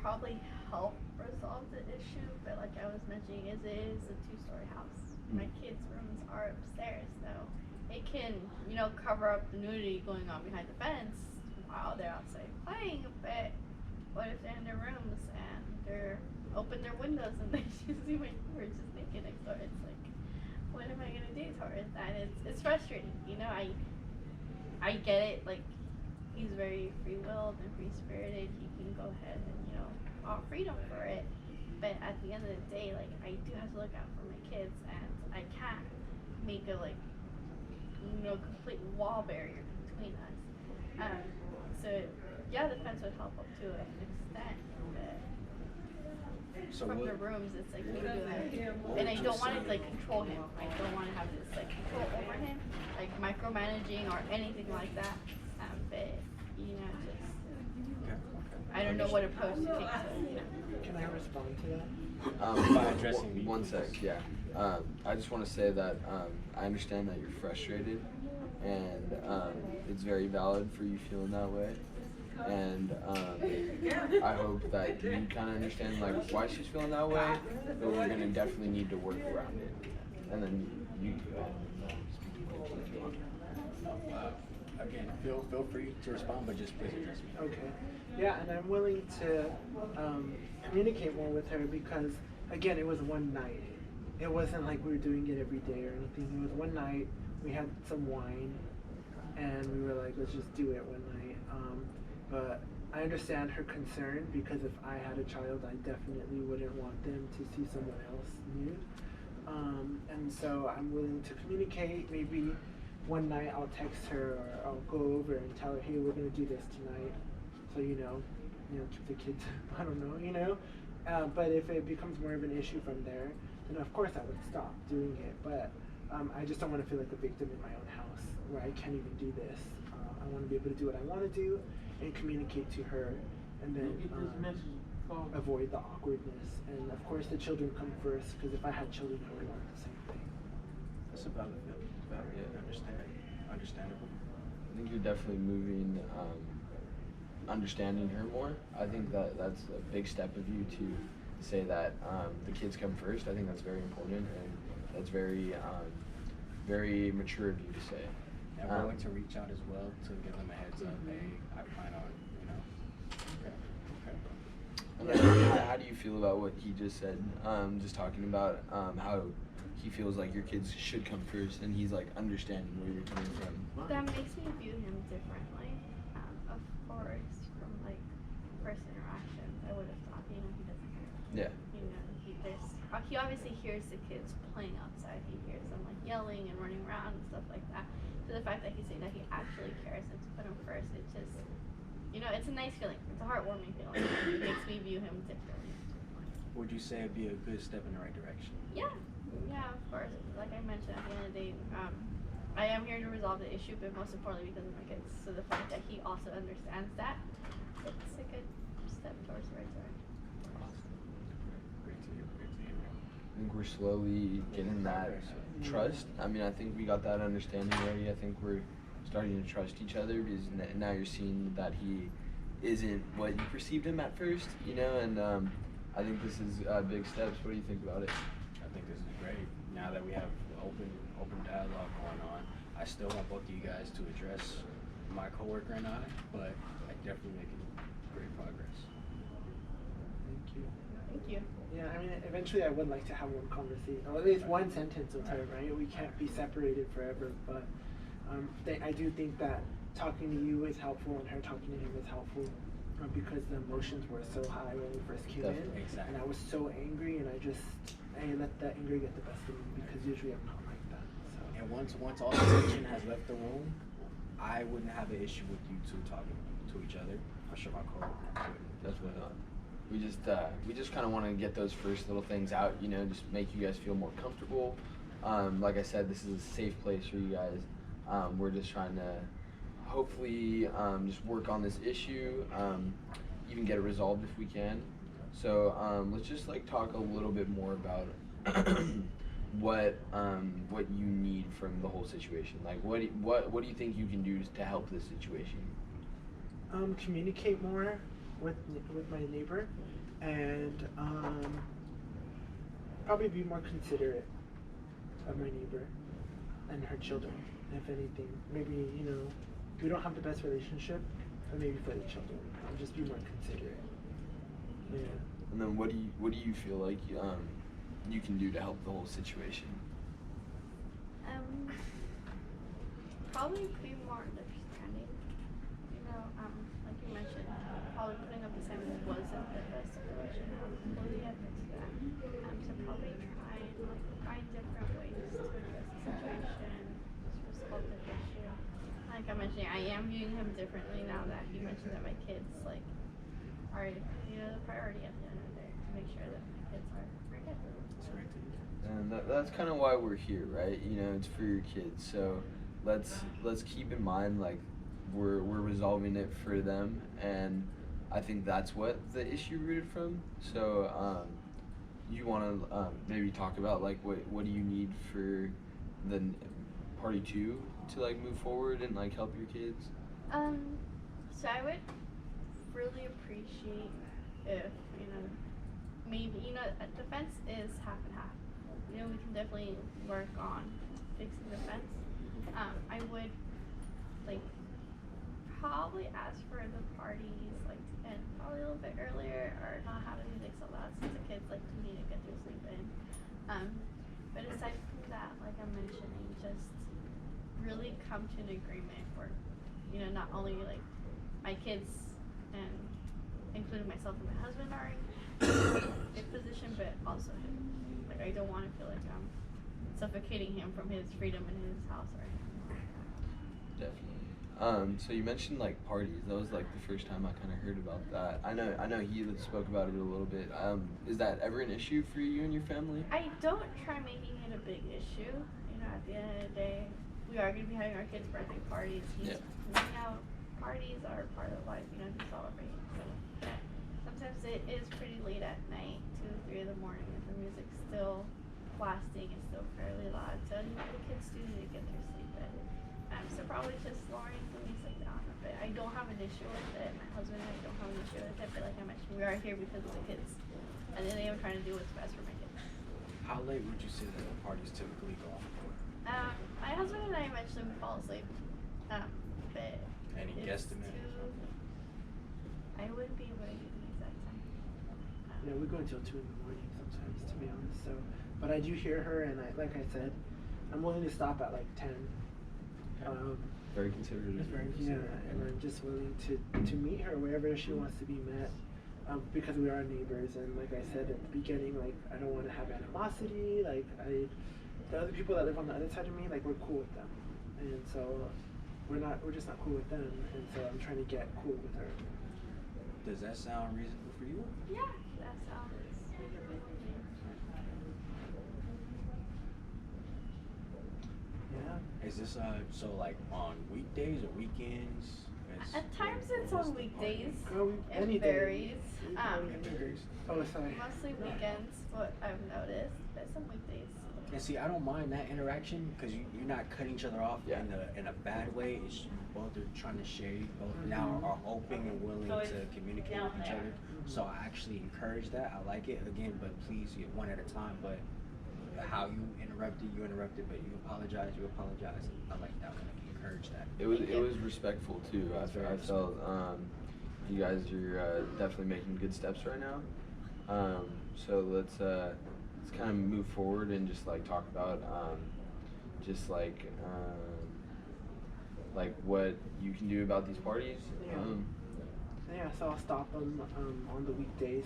probably help resolve the issue, but like I was mentioning, it is a two-story house. My kids' rooms are upstairs, so it can, cover up the nudity going on behind the fence while they're outside playing. But what if they're in their rooms and they're open their windows and they just see my neighbor just naked next door? It's like, what am I gonna do towards that? It's frustrating, I get it, like he's very free willed and free spirited. He can go ahead and, all freedom for it. But at the end of the day, like I do have to look out for my kids and I can't make a complete wall barrier between us. So yeah, the fence would help up to an extent, but So from the what, rooms, it's like me doing that. And I don't want to like control him. I don't want to have this like control over him, like micromanaging or anything like that. But just okay. I don't know what approach to take to it. Can I respond to that? By addressing me. One sec, yeah. I just want to say that I understand that you're frustrated, and it's very valid for you feeling that way. And I hope that you kind of understand like why she's feeling that way, but we're gonna definitely need to work around it. And then you go ahead and speak to me if you want. Again, feel free to respond, but just please address me. Okay. Yeah, and I'm willing to communicate more with her because, again, it was one night. It wasn't like we were doing it every day or anything. It was one night. We had some wine, and we were like, let's just do it one night. But I understand her concern because if I had a child, I definitely wouldn't want them to see someone else nude. And so I'm willing to communicate. Maybe one night I'll text her or I'll go over and tell her, hey, we're gonna do this tonight. So keep the kids. I don't know, But if it becomes more of an issue from there, then of course I would stop doing it. But I just don't want to feel like a victim in my own house where I can't even do this. I want to be able to do what I want to do and communicate to her, and then avoid the awkwardness. And of course, the children come first because if I had children, I would want the same thing. That's a valid understandable. I think you're definitely moving, understanding her more. I think that's a big step of you to say that the kids come first. I think that's very important, and that's very, very mature of you to say. And we're going to reach out as well to give them a heads up. Hey, I plan on, Okay. And then, how do you feel about what he just said? Just talking about how he feels like your kids should come first, and he's like understanding where you're coming from. That makes me view him differently. Of course, from like first interactions, I would have thought, he doesn't care. Yeah. He obviously hears the kids playing outside. He hears them like yelling and running around and stuff like that. So the fact that he's saying that he actually cares and to put him first, it just, it's a nice feeling. It's a heartwarming feeling. It makes me view him differently. Would you say it'd be a good step in the right direction? Yeah, of course. Like I mentioned, at the end of the day, I am here to resolve the issue, but most importantly because of my kids. So the fact that he also understands that, it's a good step towards the right direction. Great to hear. I think we're slowly getting that trust. I mean, I think we got that understanding already. I think we're starting to trust each other because now you're seeing that he isn't what you perceived him at first, and I think this is big steps. What do you think about it? I think this is great. Now that we have open dialogue going on, I still want both of you guys to address my coworker and I, but I definitely making great progress. Thank you. Thank you. Yeah, I mean, eventually I would like to have one conversation, or at least one sentence with her, right? We can't be separated forever, but I do think that talking to you is helpful and her talking to him is helpful because the emotions were so high when we first came in. Exactly. And I was so angry and I let that anger get the best of me because usually I'm not like that. So. And once all the tension has left the room, I wouldn't have an issue with you two talking to each other. I'm sure my coworker would. Definitely not. We just kind of want to get those first little things out, just make you guys feel more comfortable. Like I said, this is a safe place for you guys. We're just trying to hopefully just work on this issue, even get it resolved if we can. So let's just talk a little bit more about what you need from the whole situation. Like what do you think you can do to help this situation? Communicate more. with my neighbor, and probably be more considerate of my neighbor and her children, if anything. Maybe, you know, we don't have the best relationship, but maybe for the children, I'll just be more considerate. Yeah. And then what do you feel like you can do to help the whole situation? Probably be more understanding. You know, like you mentioned, probably putting up the sign wasn't the best solution. Fully admit to that. So probably try and like find different ways to address the situation, just resolve the issue. Like I mentioned, I am viewing him differently now that he mentioned that my kids like are, you know, the priority at the end of the day to make sure that my kids are good. And that's kind of why we're here, right? You know, it's for your kids. So let's keep in mind, like, we're resolving it for them, and I think that's what the issue rooted from. So you want to maybe talk about like what do you need for the party two to like move forward and like help your kids? So I would really appreciate if, you know, maybe, you know, the fence is half and half. You know, we can definitely work on fixing the fence. I would like probably ask for the parties like to end probably a little bit earlier, or not have the music so loud since the kids like to need to get their sleep in. But aside from that, like I'm mentioning, just really come to an agreement where, you know, not only like my kids and including myself and my husband are in position, but also him. Like I don't want to feel like I'm suffocating him from his freedom in his house or anything. Definitely. So you mentioned like parties. That was like the first time I kind of heard about that. I know he spoke about it a little bit. Is that ever an issue for you and your family? I don't try making it a big issue. You know, at the end of the day, we are going to be having our kids' birthday parties. Yeah. You know, parties are part of life. You know, to celebrate. So yeah, sometimes it is pretty late at night, 2 or 3 in the morning, and the music's still blasting. It's still fairly loud. So you know, the kids do need to get their sleep in. So probably just lowering the music down a bit. I don't have an issue with it. My husband and I don't have an issue with it. But like I mentioned, we are here because of the kids, and then I'm trying to do what's best for my kids. How late would you say that the parties typically go on for? My husband and I eventually fall asleep. But Any guesstimate? I wouldn't be able to give the exact time. Yeah, we go until 2 in the morning sometimes, to be honest. So, but I do hear her, and like I said, I'm willing to stop at like 10. Very considerate. Yeah, and I'm just willing to meet her wherever she wants to be met, because we are neighbors. And like I said at the beginning, like I don't want to have animosity. Like the other people that live on the other side of me, like we're cool with them, and so we're just not cool with them. And so I'm trying to get cool with her. Does that sound reasonable for you? Yeah, that sounds really good to me. Yeah. Is this so like on weekdays or weekends? At times it's on weekdays. It varies. Oh, sorry. Mostly weekends, what I've noticed, but some weekdays. And see, I don't mind that interaction because you're not cutting each other off in a bad way. It's both are trying to share. Both now are open and willing to communicate with each other. So I actually encourage that. I like it again, but please, one at a time. But how you interrupted, but you apologize. I like that one. I encourage that. It was respectful too. I felt you guys are definitely making good steps right now. So let's kind of move forward and just like talk about just like what you can do about these parties. Yeah, so I'll stop them on the weekdays.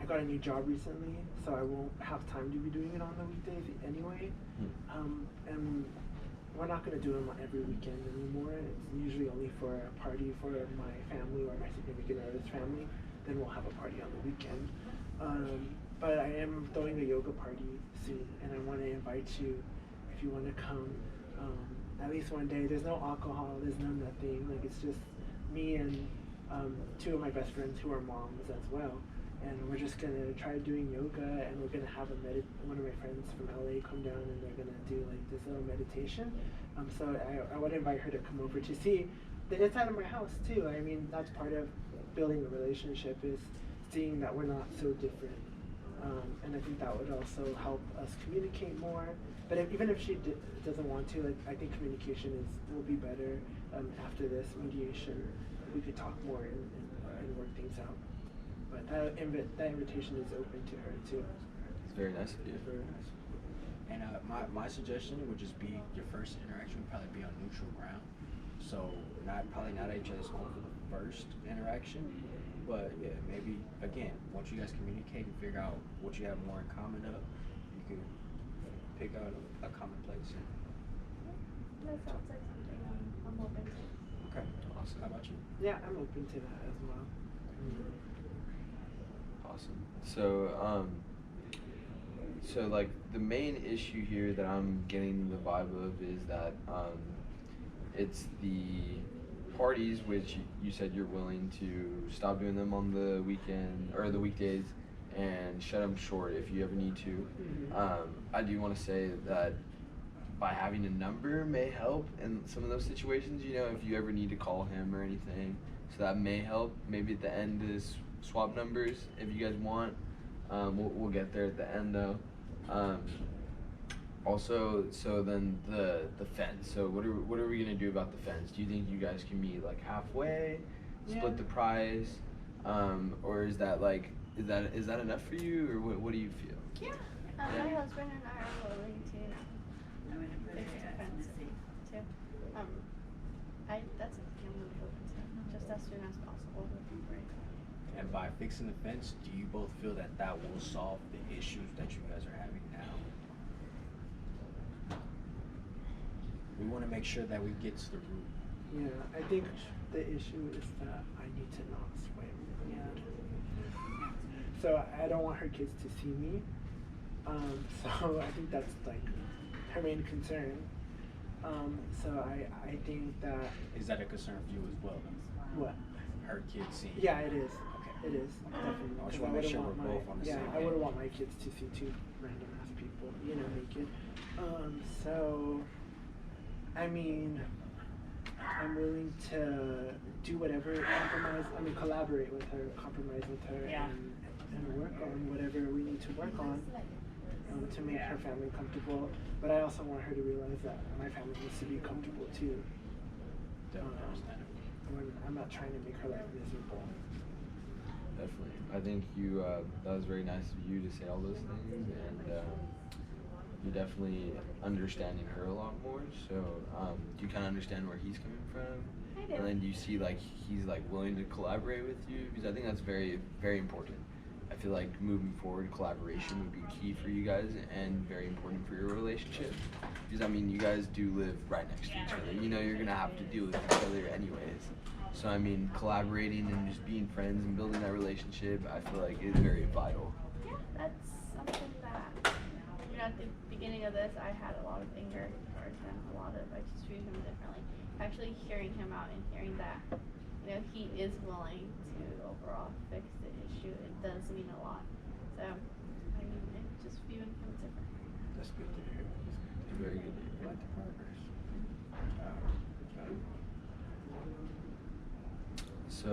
I got a new job recently, so I won't have time to be doing it on the weekdays anyway. And we're not going to do them every weekend anymore. It's usually only for a party for my family or my significant other's family. Then we'll have a party on the weekend. But I am throwing a yoga party soon, and I want to invite you if you want to come at least one day. There's no alcohol, there's no nothing. Like it's just me and 2 of my best friends who are moms as well. And we're just gonna try doing yoga, and we're gonna have one of my friends from LA come down, and they're gonna do like this little meditation. So I would invite her to come over to see the inside of my house too. I mean, that's part of building a relationship is seeing that we're not so different. And I think that would also help us communicate more. But even if she doesn't want to, like, I think communication will be better after this mediation. We could talk more and work things out. But that invitation is open to her too. It's very nice of you. Very nice. And my suggestion would just be your first interaction would probably be on neutral ground. So probably not at each other's home for the first interaction, but yeah, maybe again once you guys communicate and figure out what you have more in common of, you can pick out a common place. That sounds like something I'm open to. Okay, awesome. How about you? Yeah, I'm open to that as well. Awesome. So like the main issue here that I'm getting the vibe of is that it's the parties, which you said you're willing to stop doing them on the weekend or the weekdays and shut them short if you ever need to. I do want to say that by having a number may help in some of those situations, you know, if you ever need to call him or anything. So that may help. Maybe at the end is swap numbers if you guys want. We'll get there at the end though. Also, so then the fence. So what are we gonna do about the fence? Do you think you guys can meet like halfway, split the price, or is that enough for you, or what do you feel? Yeah. My husband and I are willing to fix the fence too. That's something I'm really open to, just as soon as possible would be great. And by fixing the fence, do you both feel that will solve the issues that you guys are having now? We want to make sure that we get to the root. Yeah, I think the issue is that I need to not swim. So I don't want her kids to see me. So I think that's like her main concern. So I think that. Is that a concern for you as well? What? Her kids seeing. Yeah, it is. Okay. It is definitely. I just want to make sure we're both on the same I page. wouldn't want my kids to see two random ass people, you know, naked. So, I mean, I'm willing to do whatever, collaborate with her, compromise with her, and work on whatever we need to work on to make her family comfortable. But I also want her to realize that my family needs to be comfortable too. Definitely understandable. I'm not trying to make her life miserable. Definitely. I think that was very nice of you to say all those things, and you're definitely understanding her a lot more. So do you kind of understand where he's coming from? I do. And then do you see like he's like willing to collaborate with you? Because I think that's very, very important. I feel like moving forward, collaboration would be key for you guys and very important for your relationship. Because I mean, you guys do live right next to each other. You know, you're gonna have to deal with each other anyways. So I mean, collaborating and just being friends and building that relationship, I feel like is very vital. Yeah, that's something that, at the beginning of this, I had a lot of anger towards him. I just treated him differently. Actually hearing him out and hearing that, he is willing to overall fix the issue, it does mean a lot. So, just viewing him different. That's good to hear. Very good to hear. I like the progress. So,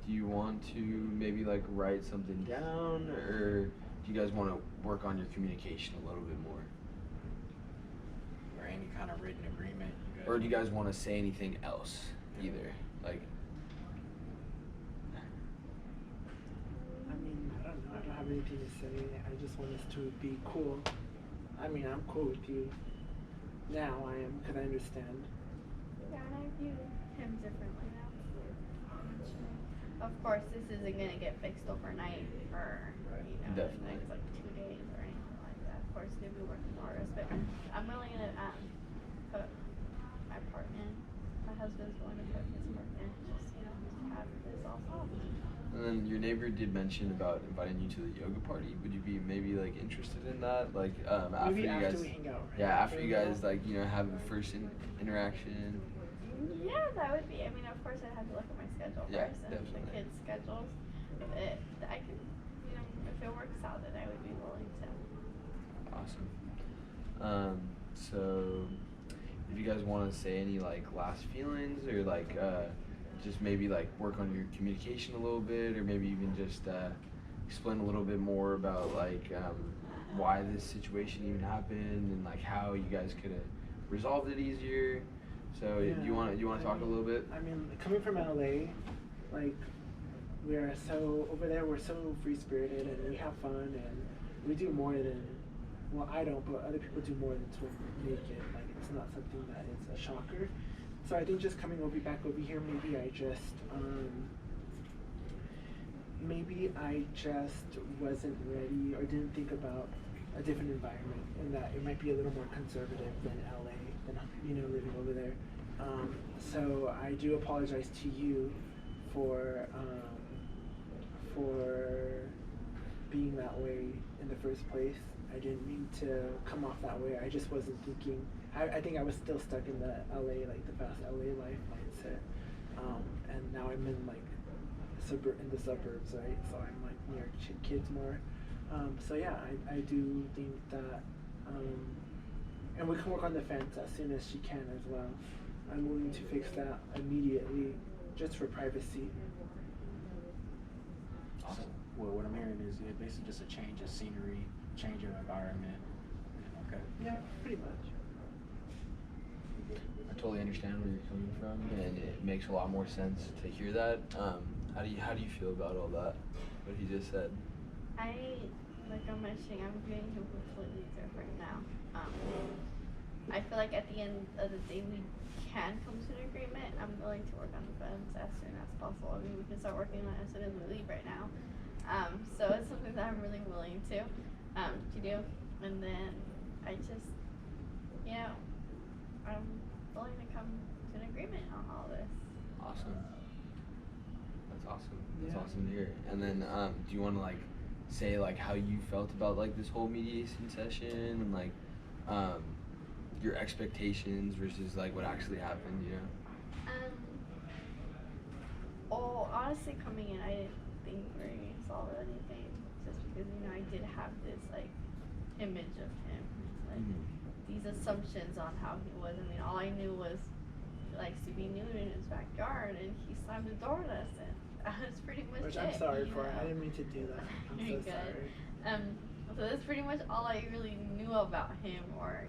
do you want to maybe like write something down, or do you guys want to work on your communication a little bit more? Or any kind of written agreement? Or do you guys want to say anything else either? Like, I mean, I don't know. I don't have anything to say. I just want us to be cool. I mean, I'm cool with you. Now I am, because I understand. Yeah, and I view him differently now. Of course, this isn't going to get fixed overnight or, the next 2 days or anything like that. Of course, it's going to be work in progress, but I'm willing to put my part in. My husband's going to put his part in, just, have this all solved. and then your neighbor did mention about inviting you to the yoga party. Would you be maybe like interested in that? Like after Maybe you after guys, we hang out, right? yeah, after you guys like have the first interaction. Yeah, that would be. Of course, I have to look at my schedule Yeah, first and definitely. the kids' schedules. I can, if it works out, then I would be willing to. Awesome. So if you guys want to say any like last feelings or like just maybe like work on your communication a little bit, or maybe even just explain a little bit more about like why this situation even happened and like how you guys could have resolved it easier. So Yeah, do you want to talk a little bit? I mean, coming from LA, like we are so over there. We're so free spirited and we have fun and we do more than, well, I don't, but other people do more than to make it. Like it's not something that is a shocker. So I think just coming back over here, maybe I just wasn't ready or didn't think about a different environment, and that it might be a little more conservative than LA, than living over there. So I do apologize to you for being that way in the first place. I didn't mean to come off that way. I just wasn't thinking. I think I was still stuck in the LA, like the fast LA life mindset. And now I'm in like in the suburbs, right? So I'm like near kids more. So yeah, I do think that, and we can work on the fence as soon as she can as well. I'm willing to fix that immediately, just for privacy. So, well, what I'm hearing is basically just a change of scenery, change of environment. Okay. Yeah, pretty much. I totally understand where you're coming from, and it makes a lot more sense to hear that. How do you feel about all that? What he just said? Like I'm mentioning, I'm viewing him completely different now. I feel like at the end of the day, we can come to an agreement. I'm willing to work on the fence as soon as possible. I mean, we can start working on it as soon as we leave right now. So it's something that I'm really willing to do. And then I just, I'm willing to come to an agreement on all this. Awesome. That's awesome. That's Yeah. awesome to hear. And then, do you want to like say like how you felt about like this whole mediation session and like your expectations versus like what actually happened? You know. Well, honestly, coming in, I didn't think we were gonna solve anything, just because I did have this like image of him, like these assumptions on how he was. I mean, all I knew was he likes to be nude in his backyard, and he slammed the door at us, and that was pretty much Which it. I'm sorry you for. know? I didn't mean to do that. I'm You're so good. sorry. So that's pretty much all I really knew about him, or